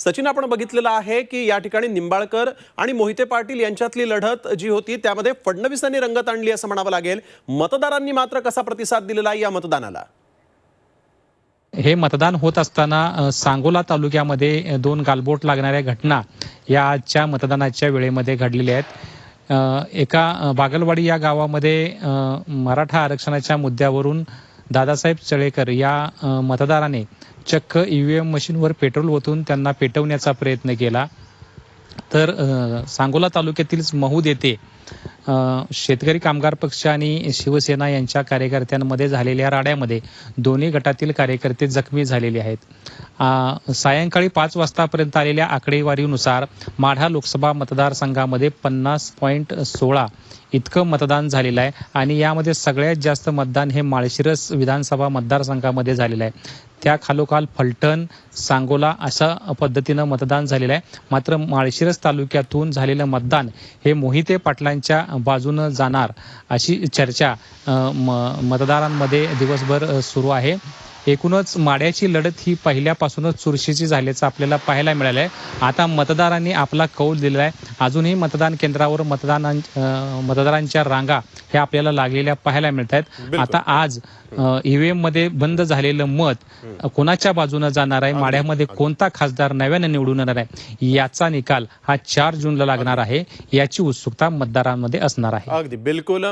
सचिन, आपण बघितलेलं आहे की या ठिकाणी निंबाळकर आणि मोहिते पाटील यांच्यातली लढत जी होती त्यामध्ये फडणवीसांनी रंगत आणली असं म्हणावं लागेल. मतदारांनी मात्र कसा प्रतिसाद दिलेला आहे या मतदानाला? हे मतदान होत असताना सांगोला तालुक्यामध्ये दोन गालबोट लागणाऱ्या घटना या आजच्या मतदानाच्या वेळेमध्ये घडलेल्या आहेत. एका बागलवाडी या गावामध्ये मराठा आरक्षणाच्या मुद्द्यावरून दादासाहेब चळेकर या मतदाराने चक्क ईव्हीएम मशीनवर पेट्रोल ओतून त्यांना पेटवण्याचा प्रयत्न केला. तर सांगोला तालुक्यातील महूद येथे शेतकरी कामगार पक्ष आणि शिवसेना यांच्या कार्यकर्त्यांमध्ये झालेल्या राड्यामध्ये दोन्ही गटातील कार्यकर्ते जखमी झालेले आहेत. सायंकाळी 5 वाजतापर्यंत आलेल्या आकडेवारीनुसार माढा लोकसभा मतदारसंघामध्ये 50.16 इतकं मतदान झालेलं आहे आणि यामध्ये सगळ्यात जास्त मतदान हे माळशिरस विधानसभा मतदारसंघामध्ये झालेलं आहे. त्या खालोखाल फलटण, सांगोला अशा पद्धतीनं मतदान झालेलं आहे. मात्र माळशिरस तालुक्यातून झालेलं मतदान हे मोहिते पाटलांच्या बाजूनं जाणार अशी चर्चा मतदारांमध्ये दिवसभर सुरू आहे. एकूणच माड्याची लढत ही पहिल्यापासूनच चुरशीची झाल्याचं आपल्याला पाहायला मिळालं आहे. आता मतदारांनी आपला कौल दिलेला आहे. अजूनही मतदान केंद्रावर मतदारांच्या रांगा हे आपल्याला लागलेल्या पाहायला मिळत आहेत. आता आज ईव्हीएम मध्ये बंद झालेलं मत कोणाच्या बाजूने जाणार आहे, माड्यामध्ये कोणता खासदार नव्याने निवडून येणार आहे याचा निकाल हा 4 जूनला लागणार आहे. याची उत्सुकता मतदारांमध्ये असणार आहे. अगदी बिलकुल.